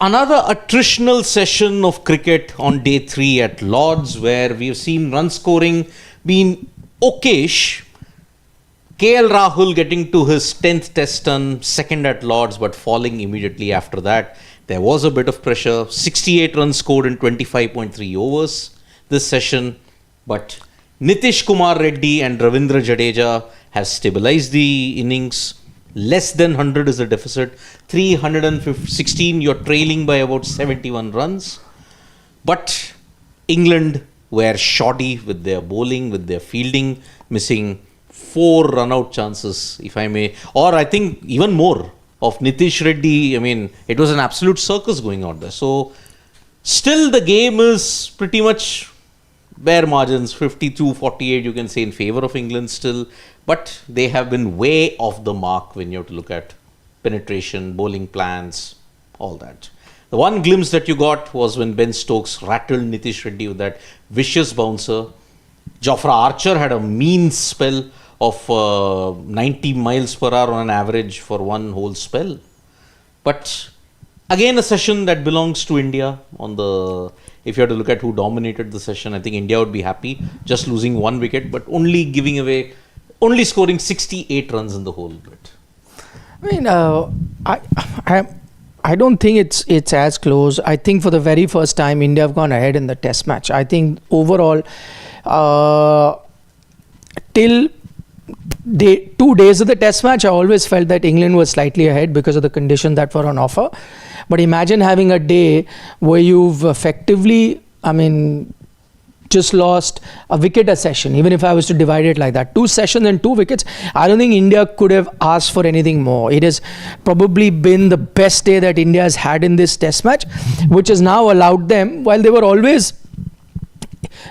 Another attritional session of cricket on day 3 at Lords, where we've seen run scoring being okayish. KL Rahul getting to his 10th test run, second at Lords, but falling immediately after that. There was a bit of pressure. 68 runs scored in 25.3 overs this session. But Nitish, Kumar, Reddy and Ravindra, Jadeja have stabilized the innings. Less than 100 is the deficit. 316, you're trailing by about 71 runs. But England were shoddy with their bowling, with their fielding, missing 4 run-out chances, if I may. Or I think even more of Nitish, Reddy. I mean, it was an absolute circus going out there. So, still the game is pretty much bare margins, 52-48 you can say in favour of England still. But they have been way off the mark when you have to look at penetration, bowling plans, all that. The one glimpse that you got was when Ben Stokes rattled Nitish Reddy with that vicious bouncer. Jofra Archer had a mean spell of 90 miles per hour on an average for one whole spell. But again, a session that belongs to India. If you have to look at who dominated the session, I think India would be happy just losing 1 wicket, but only scoring 68 runs in the whole bit. I mean, I don't think it's as close. I think for the very first time, India have gone ahead in the test match. I think overall, till 2 days of the test match, I always felt that England was slightly ahead because of the conditions that were on offer. But imagine having a day where you've effectively, just lost a wicket a session. Even if I was to divide it like that, 2 sessions and 2 wickets, I don't think India could have asked for anything more. It has probably been the best day that India has had in this test match, which has now allowed them, while they were always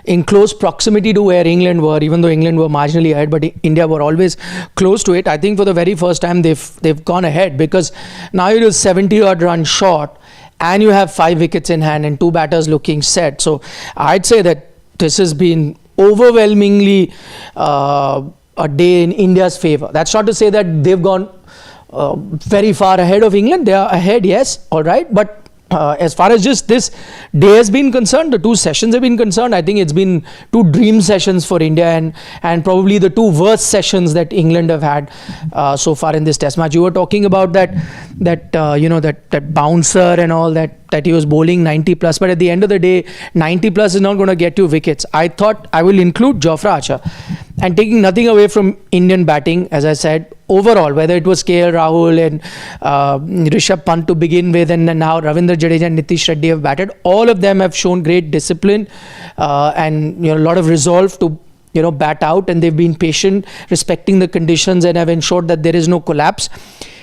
in close proximity to where England were, even though England were marginally ahead, but India were always close to it. I think for the very first time they've gone ahead, because now it is 70 odd run short and you have 5 wickets in hand and 2 batters looking set. So I'd say that this has been overwhelmingly a day in India's favour. That's not to say that they've gone very far ahead of England. They are ahead, yes, all right, but as far as just this day has been concerned, the 2 sessions have been concerned, I think it's been 2 dream sessions for India, and probably the 2 worst sessions that England have had so far in this test match. You were talking about that bouncer and all that he was bowling 90 plus, but at the end of the day, 90 plus is not going to get you wickets. I thought I will include Jofra Archer, and taking nothing away from Indian batting, as I said, overall, whether it was KL Rahul and Rishabh Pant to begin with, and now Ravindra Jadeja and Nitish Reddy have batted, all of them have shown great discipline and a lot of resolve to bat out, and they've been patient, respecting the conditions, and have ensured that there is no collapse.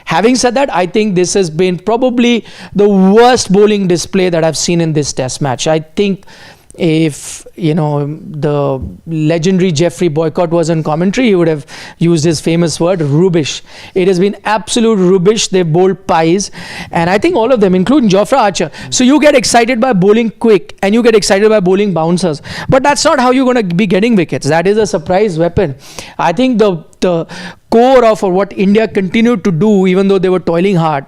Having said that, I think this has been probably the worst bowling display that I've seen in this test match. I think if the legendary Jeffrey Boycott was in commentary, he would have used his famous word, rubbish. It has been absolute rubbish. They bowled pies, and I think all of them, including Jofra Archer. So you get excited by bowling quick and you get excited by bowling bouncers, but that's not how you're going to be getting wickets. That is a surprise weapon. I think the core of what India continued to do, even though they were toiling hard,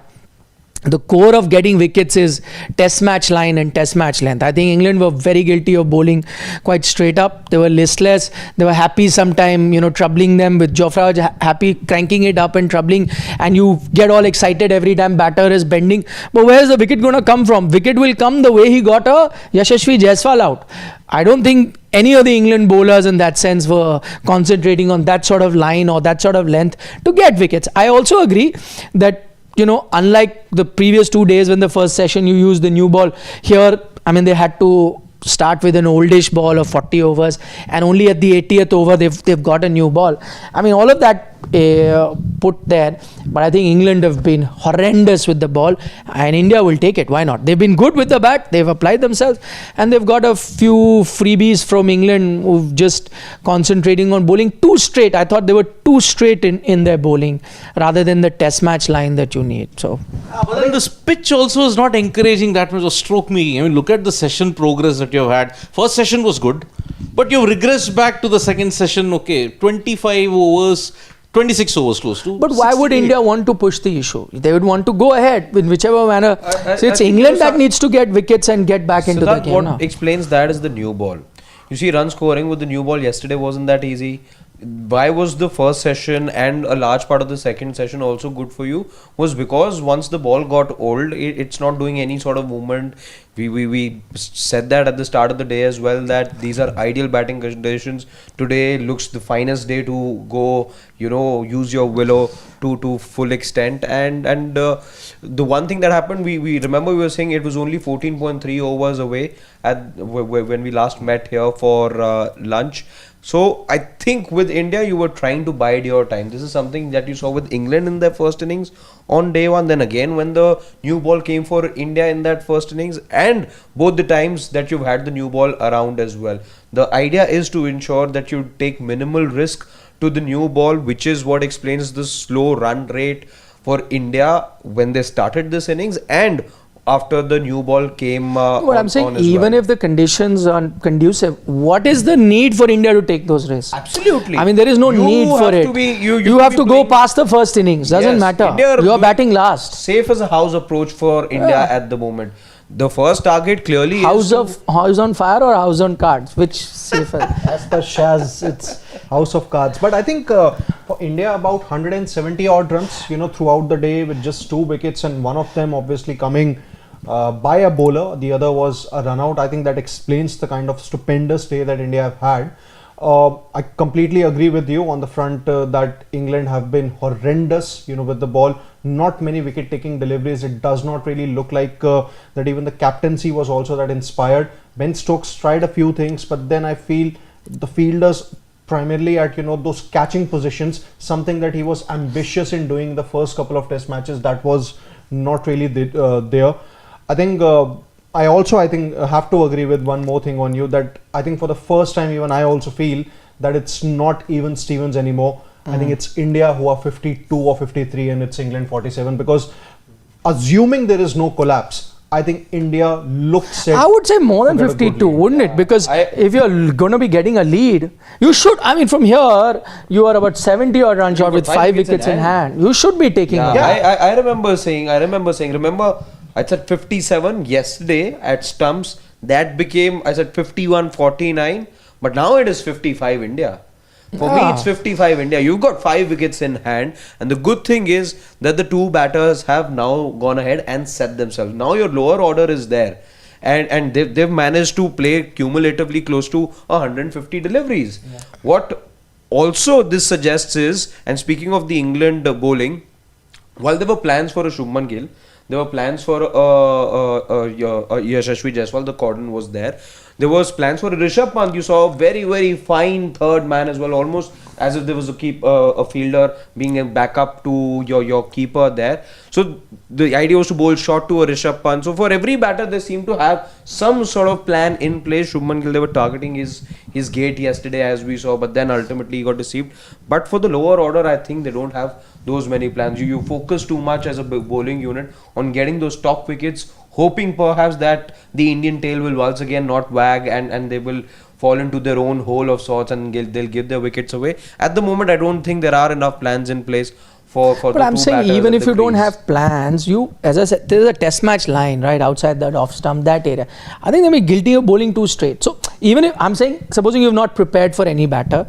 the core of getting wickets is test match line and test match length. I think England were very guilty of bowling quite straight up. They were listless. They were happy sometime, troubling them with Jofra, happy cranking it up and troubling, and you get all excited every time batter is bending. But where's the wicket going to come from? Wicket will come the way he got a Yashasvi Jaiswal out. I don't think any of the England bowlers in that sense were concentrating on that sort of line or that sort of length to get wickets. I also agree that unlike the previous 2 days when the first session you used the new ball, here, they had to start with an oldish ball of 40 overs, and only at the 80th over they've got a new ball. All of that put there, but I think England have been horrendous with the ball, and India will take it. Why not? They've been good with the bat, they've applied themselves, and they've got a few freebies from England who've just concentrating on bowling too straight. I thought they were too straight in their bowling rather than the test match line that you need. So, but then this pitch also is not encouraging that much of stroke making. Look at the session progress that you've had. First session was good, but you've regressed back to the second session. Okay, 25 overs, 26 overs close to. But why would 68. India want to push the issue? They would want to go ahead in whichever manner. So it's I think England so, that needs to get wickets and get back into the Siddharth, game. what now. explains that is the new ball. You see, run scoring with the new ball yesterday wasn't that easy. Why was the first session and a large part of the second session also good for you? Was because once the ball got old, it's not doing any sort of movement. We said that at the start of the day as well, that these are ideal batting conditions. Today looks the finest day to go, use your willow to full extent. And the one thing that happened, we remember we were saying it was only 14.3 overs away when we last met here for lunch. So I think with India you were trying to bide your time. This is something that you saw with England in their first innings on day one. Then again when the new ball came for India in that first innings, and both the times that you've had the new ball around as well. The idea is to ensure that you take minimal risk to the new ball, which is what explains the slow run rate for India when they started this innings and after the new ball came What I'm saying, on as even well. if the conditions are conducive, what is the need for India to take those risks? Absolutely. I mean, there is no You need for have it. to be- you you have be to go playing- past the first innings. Doesn't Yes, matter. India are You are doing batting last. safe as a house approach for India at the moment. The first target clearly House is on fire or house on cards? Which safer? As per Shaz, it's house of cards. But I think for India, about 170 odd runs, throughout the day with just 2 wickets, and one of them obviously coming by a bowler. The other was a run out. I think that explains the kind of stupendous day that India have had. I completely agree with you on the front that England have been horrendous, with the ball. Not many wicket-taking deliveries. It does not really look like that even the captaincy was also that inspired. Ben Stokes tried a few things, but then I feel the fielders primarily at those catching positions, something that he was ambitious in doing the first couple of test matches, that was not really there. I think I think have to agree with one more thing on you, that I think for the first time even I also feel that it's not even Stevens anymore. I think it's India who are 52 or 53 and it's England 47, because assuming there is no collapse, I think India looked set. I would say more than to get a good 52, lead. wouldn't it? Because if you're going to be getting a lead, you should. I mean, from here, you are about 70 odd runs short with 5 wickets in hand. You should be taking it. I remember saying, remember I said 57 yesterday at stumps. That became, I said 51-49, but now it is 55 India. For me, it's 55 India. You've got 5 wickets in hand, and the good thing is that the 2 batters have now gone ahead and set themselves. Now your lower order is there, and they've managed to play cumulatively close to 150 deliveries. Yeah. What also this suggests is, and speaking of the England bowling, while there were plans for a Shubman Gill, there were plans for Yashasvi Jaiswal, the cordon was there. There was plans for Rishabh Pant. You saw a very, very fine third man as well, almost as if there was a fielder being a backup to your keeper there. So the idea was to bowl short to a Rishabh Pant. So for every batter, they seem to have some sort of plan in place. Shubman Gill, they were targeting his gate yesterday, as we saw, but then ultimately he got deceived. But for the lower order, I think they don't have those many plans. You focus too much as a bowling unit on getting those top wickets, hoping perhaps that the Indian tail will once again not wag and they will fall into their own hole of sorts and they'll give their wickets away. At the moment, I don't think there are enough plans in place for But the I'm two saying, batters even at if the you don't crease. have plans, as I said, there's a test match line right outside that off stump, that area. I think they'll be guilty of bowling too straight. So even if I'm saying, supposing you've not prepared for any batter,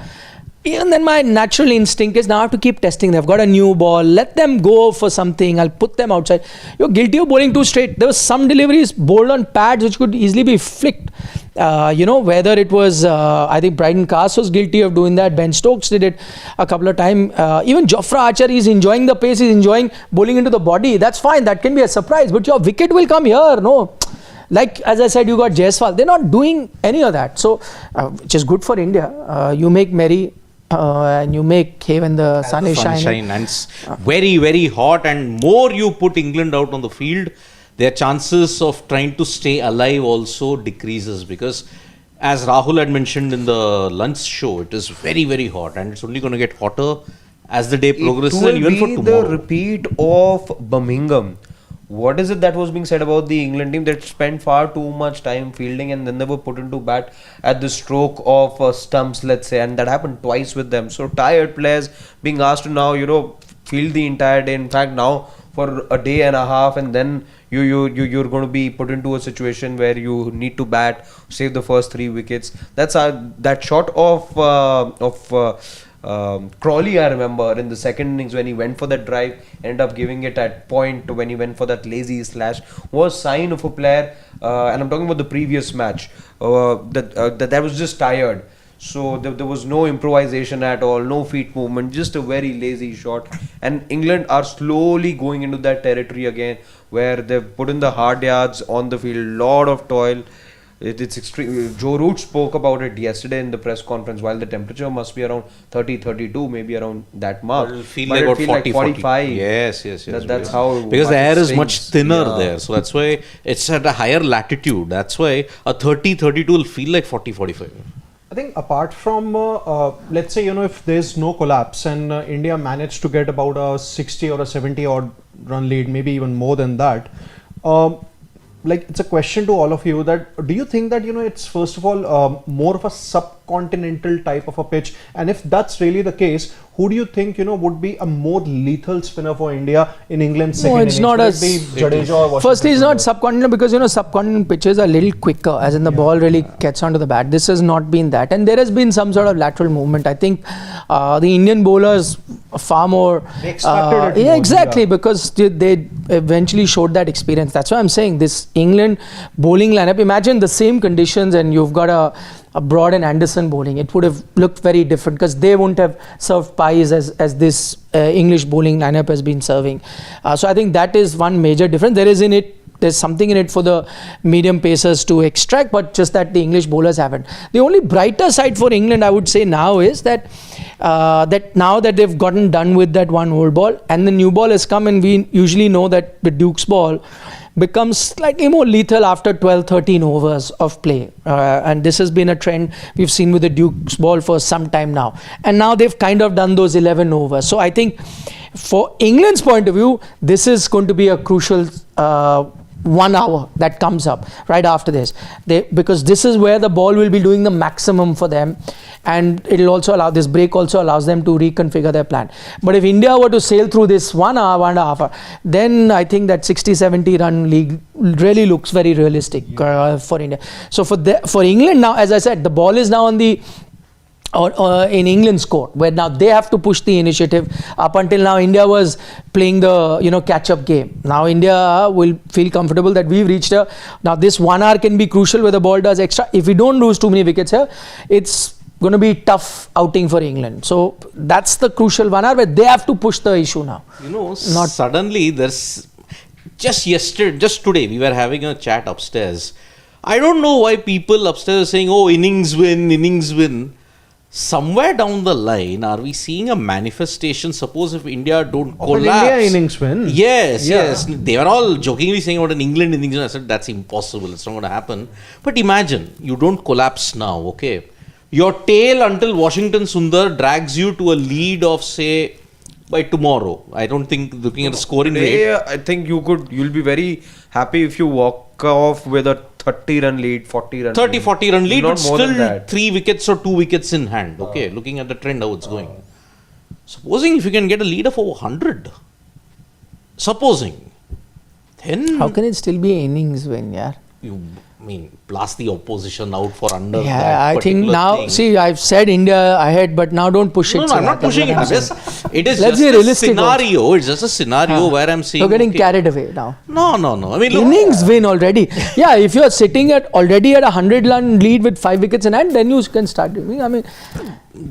even then my natural instinct is now I have to keep testing. They've got a new ball, let them go for something, I'll put them outside. You're guilty of bowling too straight. There was some deliveries bowled on pads which could easily be flicked. Whether it was, I think Bryden Cast was guilty of doing that. Ben Stokes did it a couple of times. Even Jofra Archer is enjoying the pace, he's enjoying bowling into the body. That's fine, that can be a surprise, but your wicket will come here, no? Like, as I said, you got Jaiswal. They're not doing any of that. So, which is good for India. You make merry. And you make hay when the sun is shining. And it's very, very hot, and more you put England out on the field, their chances of trying to stay alive also decreases, because as Rahul had mentioned in the lunch show, it is very, very hot and it's only going to get hotter as the day progresses, It will and even for be tomorrow. the repeat of Birmingham, what is it that was being said about the England team? They spent far too much time fielding and then they were put into bat at the stroke of stumps, let's say, and that happened twice with them. So tired players being asked to now, field the entire day. In fact, now for a day and a half, and then you're going to be put into a situation where you need to bat, save the first 3 wickets. That's that shot of Crawley, I remember in the second innings when he went for that drive, ended up giving it at point when he went for that lazy slash, was sign of a player, and I'm talking about the previous match, that was just tired. So there was no improvisation at all, no feet movement, just a very lazy shot. And England are slowly going into that territory again, where they've put in the hard yards on the field, lot of toil. It's extreme. Joe Root spoke about it yesterday in the press conference. While the temperature must be around 30, 32, maybe around that mark, it'll feel like about 40, 45. Yes. That's how, because the air is much stings. thinner Yeah. there, so that's why it's at a higher latitude. That's why a 30, 32 will feel like 40, 45. I think apart from, let's say, if there's no collapse and India managed to get about a 60 or a 70 odd run lead, maybe even more than that, it's a question to all of you that do you think that, it's first of all more of a subcontinental type of a pitch, and if that's really the case, who do you think, would be a more lethal spinner for India in England's second it's innings? not Would as- it be Jadeja or Washington Firstly, it's not Sundar? subcontinental because subcontinental pitches are a little quicker, as in the ball really gets onto the bat. This has not been that, and there has been some sort of lateral movement. I think the Indian bowlers are far more. They expected it yeah, more, exactly, yeah. because they eventually showed that experience. That's why I'm saying this England bowling lineup. Imagine the same conditions, and you've got a Broad and Anderson bowling. It would have looked very different because they wouldn't have served pies as this English bowling lineup has been serving. So I think that is one major difference. There's something in it for the medium pacers to extract, but just that the English bowlers haven't. The only brighter side for England, I would say now, is that now that they've gotten done with that one old ball and the new ball has come, and we usually know that the Duke's ball becomes slightly more lethal after 12-13 overs of play, and this has been a trend we've seen with the Duke's ball for some time now, and now they've kind of done those 11 overs. So I think for England's point of view, this is going to be a crucial 1 hour that comes up right after this, because this is where the ball will be doing the maximum for them, and it'll also allow, this break also allows them to reconfigure their plan. But if India were to sail through this 1 hour, 1.5 hour, then I think that 60-70 run league really looks very realistic for India. So for England now, as I said, the ball is now on the in England's court, where now they have to push the initiative. Up until now, India was playing the catch-up game. Now India will feel comfortable that we've reached now this 1 hour can be crucial where the ball does extra. If we don't lose too many wickets here, it's going to be tough outing for England. So that's the crucial 1 hour where they have to push the issue now. Suddenly there's just today we were having a chat upstairs. I don't know why people upstairs are saying, oh, innings win. Somewhere down the line, are we seeing a manifestation? Suppose if India don't collapse. India innings win. Yes. They were all jokingly saying about an England innings. And I said, that's impossible. It's not going to happen. But imagine, you don't collapse now, okay? Your tail until Washington Sundar drags you to a lead of, say, by tomorrow. I don't think, looking at the scoring rate. I think you'll be very happy if you walk off with a 30 run lead, 40 run 30, 40 run lead, Not but more than still that. 3 wickets or 2 wickets in hand. Okay, looking at the trend, how it's going. Supposing if you can get a lead of over 100, then How can it still be innings win, yeah? you blast the opposition out for under. Yeah, that I think particular now, thing. see, I've said India ahead, but now don't push it. No, so I'm not that's pushing what it. I'm saying. It is Let's just be a realistic scenario. It's just a scenario where I'm saying. You're getting okay. carried away now. No. I mean, look, Innings win already. Yeah, if you're sitting already at a 100-run lead with 5 wickets in hand, then you can start doing. I mean,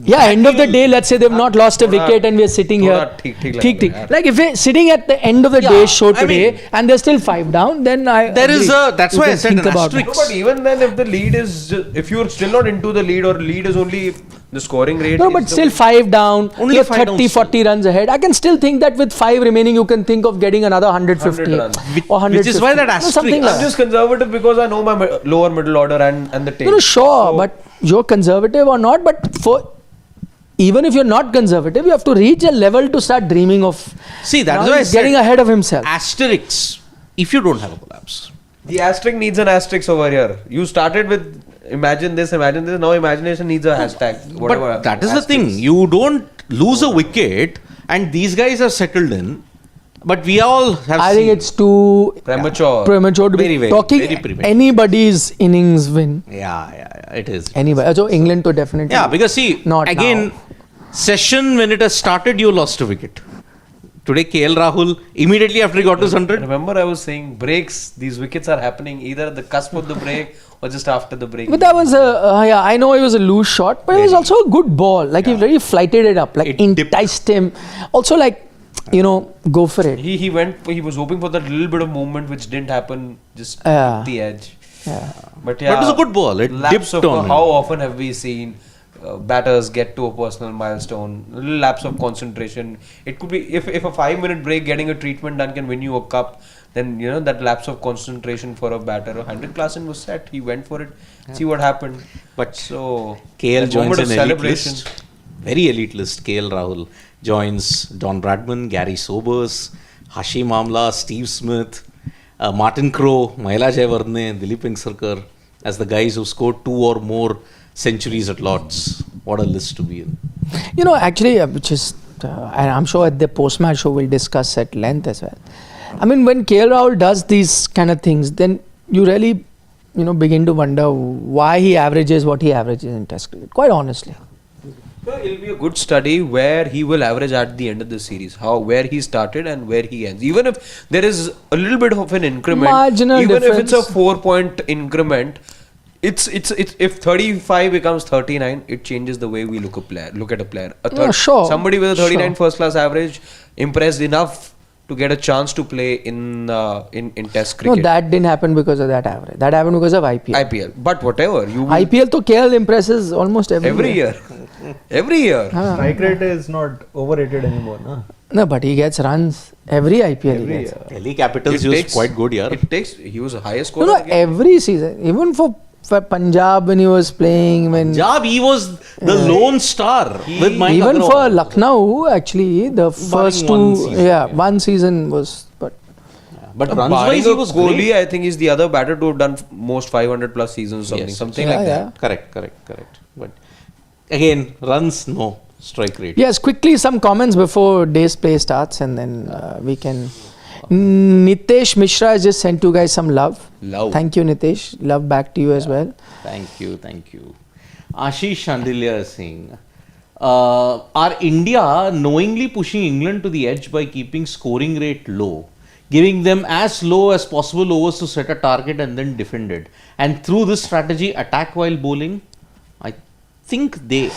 yeah, end of the day, let's say they've not lost a wicket and we're sitting here. ठीक. Like if we're sitting at the end of the Yeah, day show I today mean, and there's still 5 down, then there is agree. that's You why I can said think an about it. asterisk. No, but even then, if the lead is, if you're still not into the lead, or lead is only the scoring rate. No, is but the- still 5 down, Only you're 5 down 30, still. 40 runs ahead. I can still think that with 5 remaining, you can think of getting another 150 100 runs. or 150. Which is why that No, asterisk- something like I'm that. just conservative because I know my lower middle order and the tail. No, sure, So- but you're conservative or not, but even if you're not conservative, you have to reach a level to start dreaming of. See, that's Now why I he's said getting ahead of himself. asterisks. if you don't have a collapse. The asterisk needs an asterisk over here. You started with imagine this. Now imagination needs a hashtag. Whatever. But that is the asterisk. thing. You don't lose a wicket, and these guys are settled in. But we all have I seen. think it's too Premature. premature to Very, be very, talking very premature. anybody's innings win. Yeah, it is. Anybody. So England to definitely. Yeah, because see, Not again, now. session when it has started, you lost a wicket. Today, KL Rahul, immediately after he got to 100, Remember, I was saying breaks. These wickets are happening either at the cusp of the break or just after the break. But that was yeah, I know it was a loose shot, but it was also a good ball. Like he really flighted it up, like It dipped. enticed him. Also, like, go for it. He was hoping for that little bit of movement which didn't happen, just Yeah. at the edge. Yeah. But yeah, But it was a good ball. It lapse dipped of on him. how often have we seen batters get to a personal milestone? A little lapse of concentration. It could be if a 5-minute break getting a treatment done can win you a cup. Then that lapse of concentration for a batter. Hendrik Klaasen was set. He went for it. See what happened. But So KL that joins moment an of elite celebration. list. Very elite list. KL Rahul joins Don Bradman, Gary Sobers, Hashim Amla, Steve Smith, Martin Crowe, Mahela Jayawardene, Dilip Vengsarkar as the guys who scored 2 or more centuries at Lords. What a list to be in. Actually, which is, and I'm sure at the post-match show we'll discuss at length as well. I mean, when KL Rahul does these kind of things, then you really, begin to wonder why he averages what he averages in Test cricket. Quite honestly. Well, it'll be a good study where he will average at the end of the series, where he started and where he ends. Even if there is a little bit of an increment, Marginal even if it's a difference. 4-point increment, it's if 35 becomes 39, it changes the way we look at a player. Sure. Somebody with a 39 Sure. first class average impressed enough to get a chance to play in Test cricket. No, that didn't happen because of that average. That happened because of IPL. IPL, but whatever you will, IPL to KL impresses almost every year. Every year. Strike rate is not overrated anymore. Nah? No, but he gets runs every IPL. he Every gets. year. Delhi Capitals used quite good, yeah. He was the highest No, scorer. no, of the game. every season. Even for Punjab when he was playing, when Punjab, he was the lone star with Mike even Agarwal. for Lucknow, actually, the first one two, season, one season was. But But runs Barring wise, he a was Kohli, great. I think he's the other batter to have done most 500 plus seasons or something, Yes. something Yeah, like yeah. that. Correct. But again, runs, no. Strike rate. yes, quickly some comments before day's play starts, and then we can. Nitish Mishra has just sent you guys some love. Love. Thank you, Nitish. Love back to you as well. Thank you. Ashish Chandelier is saying, are India knowingly pushing England to the edge by keeping scoring rate low, giving them as low as possible overs to set a target and then defend it? And through this strategy, attack while bowling? I think they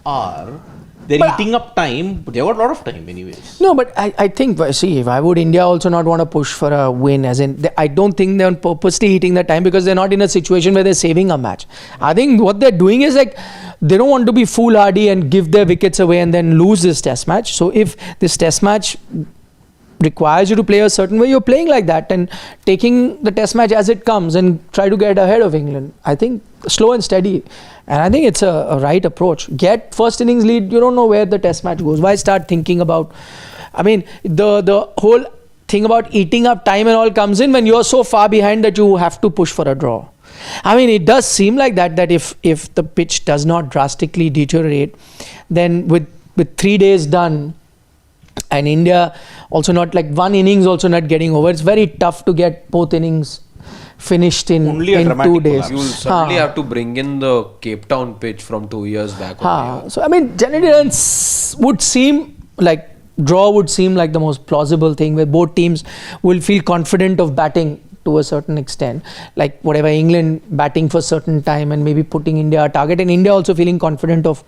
are. They're eating up time, but they've got a lot of time anyways. No, but I think, see, why would India also not want to push for a win? As in, I don't think they're purposely eating the time because they're not in a situation where they're saving a match. I think what they're doing is like, they don't want to be foolhardy and give their wickets away and then lose this test match. So if this test match requires you to play a certain way, you're playing like that and taking the test match as it comes and try to get ahead of England. I think slow and steady. And I think it's a right approach. Get first innings lead, you don't know where the test match goes. Why start thinking about, the whole thing about eating up time and all comes in when you're so far behind that you have to push for a draw. It does seem like that if the pitch does not drastically deteriorate, then with 3 days done, and India also not like one innings also not getting over, it's very tough to get both innings finished in Only a 2 dramatic days. collapse. You'll suddenly have to bring in the Cape Town pitch from 2 years back. So generally would seem like draw would seem like the most plausible thing where both teams will feel confident of batting to a certain extent, like whatever England batting for certain time and maybe putting India a target, and India also feeling confident of,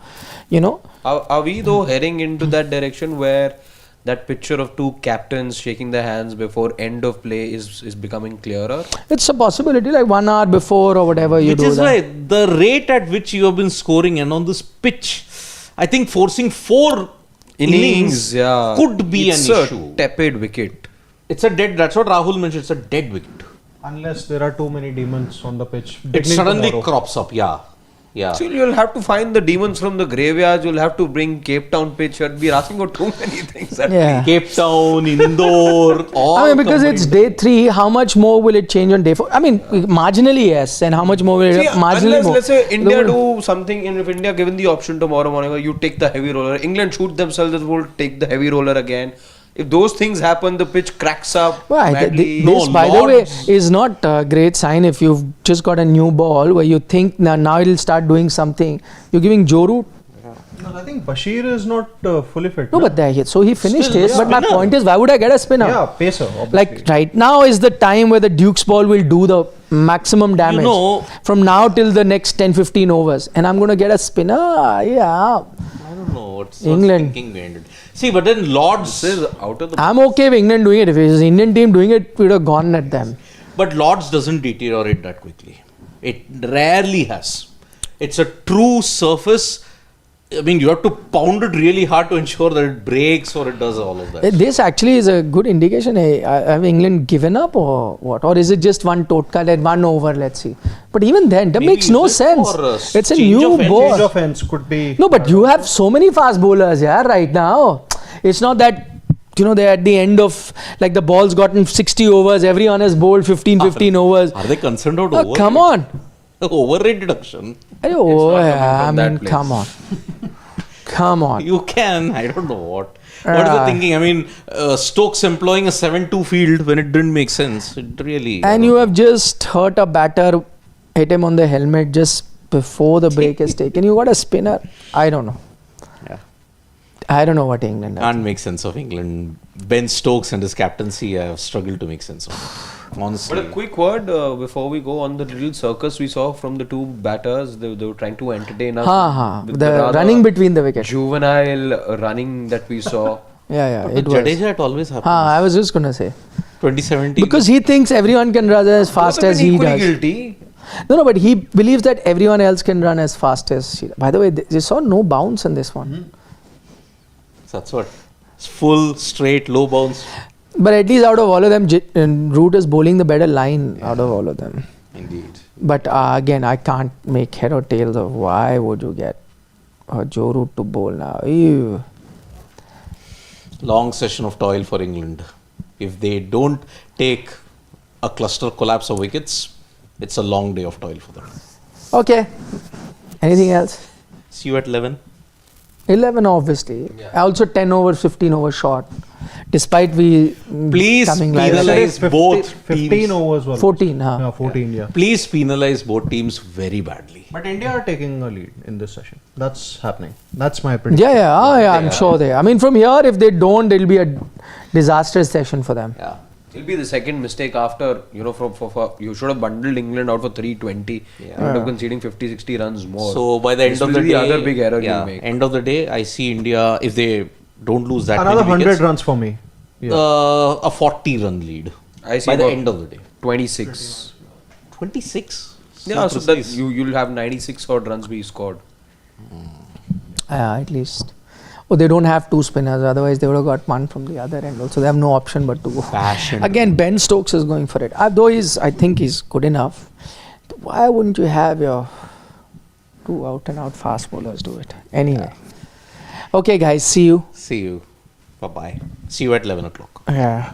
Are we though heading into that direction where that picture of two captains shaking their hands before end of play is becoming clearer? it's a possibility, like 1 hour before or whatever you Which do is that. why the rate at which you have been scoring and on this pitch, I think forcing 4 innings yeah, could be it's an a issue. tepid wicket. It's a dead, that's what Rahul mentioned, it's a dead wicket. Unless there are too many demons on the pitch. It beginning suddenly tomorrow. crops up, yeah. Yeah. So you'll have to find the demons from the graveyard. You'll have to bring Cape Town pitch. You'll be asking for too many things. Yeah. Cape Town, Indore, all. I mean, because it's combined. day 3, how much more will it change on day 4? I mean, marginally yes, and how much more will it See, marginally unless, more? let's say India No, do something, and if India given the option tomorrow morning, you take the heavy roller. England shoot themselves, they will take the heavy roller again. If those things happen, the pitch cracks up. Why? Madly. This, No, by the way, Lords- is not a great sign if you've just got a new ball where you think now it'll start doing something. You're giving Joe Root. No, I think Bashir is not fully fit. No, but so he finished Still, his. yeah. But my Spinner. point is, why would I get a spinner? Yeah, pacer. Obviously. Like right now is the time where the Duke's ball will do the maximum damage. know- from now till the next 10-15 overs. And I'm going to get a spinner. Yeah. I don't know what's England. thinking behind it. See, but then Lords. This is out of the. I'm okay with England doing it. If it was Indian team doing it, we would have gone at them. But Lords doesn't deteriorate that quickly. It rarely has. It's a true surface. I mean, you have to pound it really hard to ensure that it breaks or it does all of that. This actually is a good indication. Hey, have England given up or what? Or is it just one totka, that one over? Let's see. But even then, that Maybe makes no is it sense. for a It's a change new of end? ball. change of ends could be. No, but you have so many fast bowlers, yeah, right now. It's not that, they're at the end of, like the ball's gotten 60 overs, everyone has bowled 15 overs. Are they concerned about Oh, come on. overrate deduction? Oh, not coming yeah, I from that mean, place. come on. Come on. You can. I don't know what. What is the thinking? I mean, Stokes employing a 7-2 field when it didn't make sense. It really. And you have just hurt a batter, hit him on the helmet just before the break is taken. You got a spinner. I don't know. Yeah. I don't know what England does. Can't make sense of England. Ben Stokes and his captaincy, I have struggled to make sense of it. Honestly. But a quick word before we go on the little circus we saw from the two batters. They were trying to entertain us. with The rather running between the wickets. Juvenile running that we saw. Yeah, But it was. Jadeja, it always happens. I was just going to say. 2017. Because he thinks everyone can run as fast Both have as been he equally does. guilty. No, but he believes that everyone else can run as fast as he does. By the way, they saw no bounce in this one. That's what. It's full, straight, low bounce. But at least out of all of them, Root is bowling the better line out of all of them. Indeed. But again, I can't make head or tails of why would you get Joe Root to bowl now. Ew. Long session of toil for England. If they don't take a cluster collapse of wickets, it's a long day of toil for them. Okay. Anything else? See you at 11. 11 obviously. Also 10 overs, 15 overs short. Despite we Please coming like penalize both 15 teams. overs were 14, huh? Yeah, 14, yeah. Please penalize both teams very badly. But India are taking a lead in this session. That's happening. That's my prediction. Yeah, I'm sure they. I mean, from here, if they don't, it'll be a disastrous session for them. Yeah. It'll be the second mistake after, for you should have bundled England out for 320. Yeah. You would have conceding 50-60 runs more. So by the end This of will the be day, other big error you'll make. end of the day, I see India, if they don't lose that Another many 100 wickets, runs for me. Yeah. a 40-run lead. I see by the about end of the day. 26. 26. Yeah, so that you'll have 96 odd runs be scored. At least. Oh, they don't have two spinners. Otherwise, they would have got one from the other end. Also, they have no option but to go. Passion. Again, Ben Stokes is going for it. Though I think he's good enough. Why wouldn't you have your two out-and-out fast bowlers do it? Anyway. Okay, guys. See you. See you. Bye-bye. See you at 11 o'clock. Yeah.